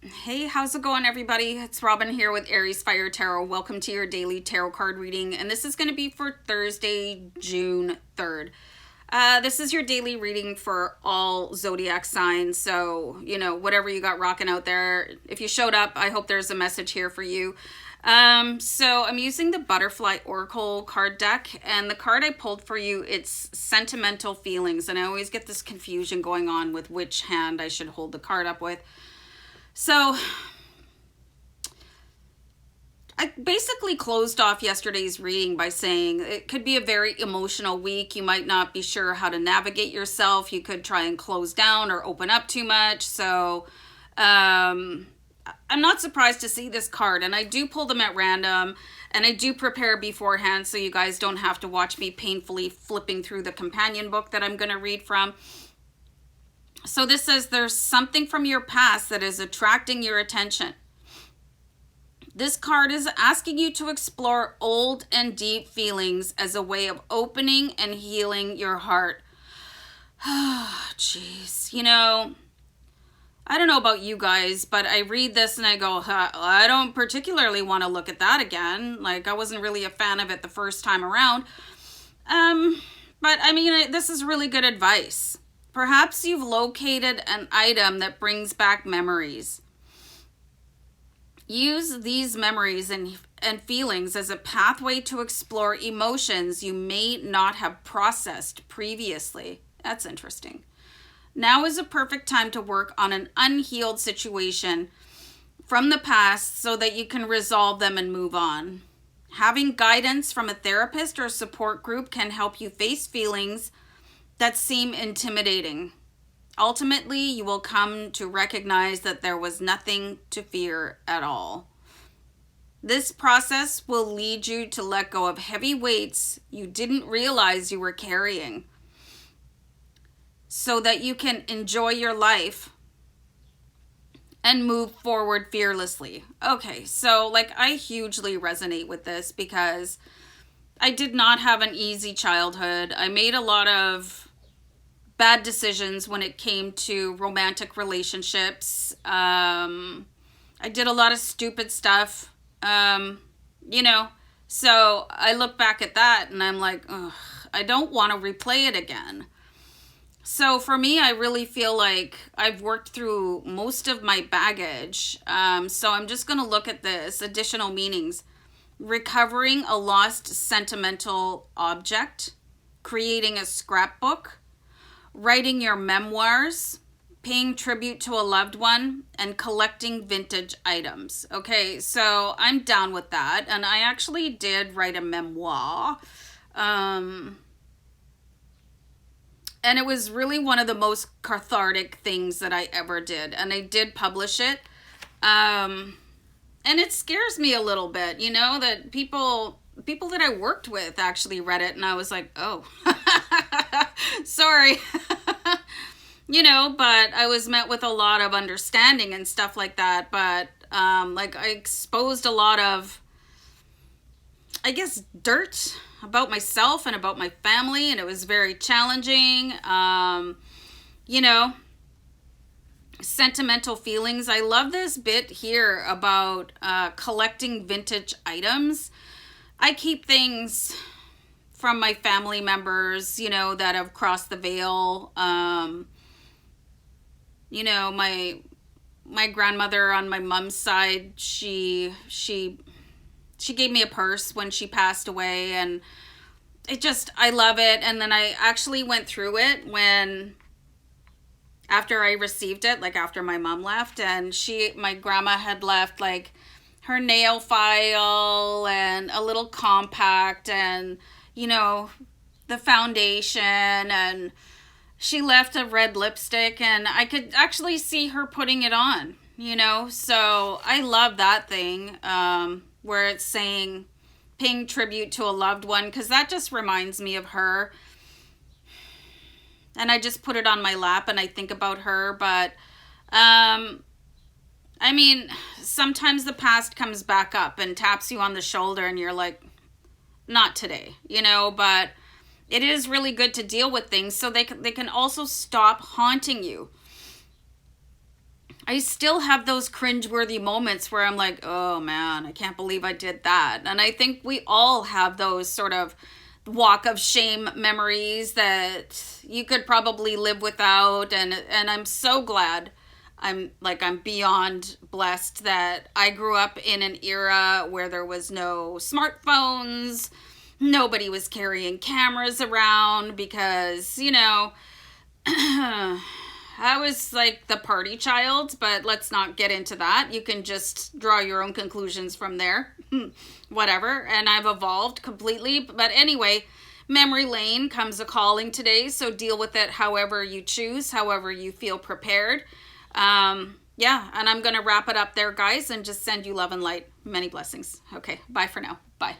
Hey, how's it going, everybody? It's Robin here with AriesFireTarot. Welcome to your daily tarot card reading, and this is going to be for Thursday, June 3rd. This is your daily reading for all Zodiac signs, so, whatever you got rocking out there. If you showed up, I hope there's a message here for you. So I'm using the Butterfly Oracle card deck, and the card I pulled for you, it's Sentimental Feelings, and I always get this confusion going on with which hand I should hold the card up with. So I basically closed off yesterday's reading by saying it could be a very emotional week. You might not be sure how to navigate yourself. You could try and close down or open up too much. So I'm not surprised to see this card. And I do pull them at random. And I do prepare beforehand so you guys don't have to watch me painfully flipping through the companion book that I'm going to read from. So this says there's something from your past that is attracting your attention. This card is asking you to explore old and deep feelings as a way of opening and healing your heart. Jeez, I don't know about you guys, but I read this and I go, I don't particularly want to look at that again. Like, I wasn't really a fan of it the first time around. But I mean, this is really good advice. Perhaps you've located an item that brings back memories. Use these memories and feelings as a pathway to explore emotions you may not have processed previously. That's interesting. Now is a perfect time to work on an unhealed situation from the past so that you can resolve them and move on. Having guidance from a therapist or support group can help you face feelings that seem intimidating. Ultimately, you will come to recognize that there was nothing to fear at all. This process will lead you to let go of heavy weights you didn't realize you were carrying, so that you can enjoy your life and move forward fearlessly. Okay, so I hugely resonate with this because I did not have an easy childhood. I made a lot of bad decisions when it came to romantic relationships. I did a lot of stupid stuff, so I look back at that and I'm like, ugh, I don't want to replay it again. So for me, I really feel like I've worked through most of my baggage. So I'm just going to look at this additional meanings. Recovering a lost sentimental object, creating a scrapbook, writing your memoirs, paying tribute to a loved one, and collecting vintage items. Okay, so I'm down with that. And I actually did write a memoir. And it was really one of the most cathartic things that I ever did. And I did publish it. And it scares me a little bit, that people that I worked with actually read it, and I was like, oh, sorry. But I was met with a lot of understanding and stuff like that. But I exposed a lot of, I guess, dirt about myself and about my family, and it was very challenging. Sentimental feelings. I love this bit here about collecting vintage items. I keep things from my family members, that have crossed the veil. My grandmother on my mom's side, she gave me a purse when she passed away, and I love it. And then I actually went through it after I received it, after my mom left, and my grandma had left her nail file and a little compact and, the foundation, and she left a red lipstick, and I could actually see her putting it on, so I love that thing, where it's saying paying tribute to a loved one, because that just reminds me of her. And I just put it on my lap and I think about her. But, sometimes the past comes back up and taps you on the shoulder and you're like, not today, but it is really good to deal with things so they can also stop haunting you. I still have those cringeworthy moments where I'm like, oh man, I can't believe I did that. And I think we all have those sort of walk of shame memories that you could probably live without. And I'm so glad, I'm beyond blessed that I grew up in an era where there was no smartphones. Nobody was carrying cameras around because, I was like the party child, but let's not get into that. You can just draw your own conclusions from there. Whatever. And I've evolved completely. But anyway, memory lane comes a calling today. So deal with it however you choose, however you feel prepared. Yeah, and I'm going to wrap it up there, guys, and just send you love and light. Many blessings. Okay, bye for now. Bye.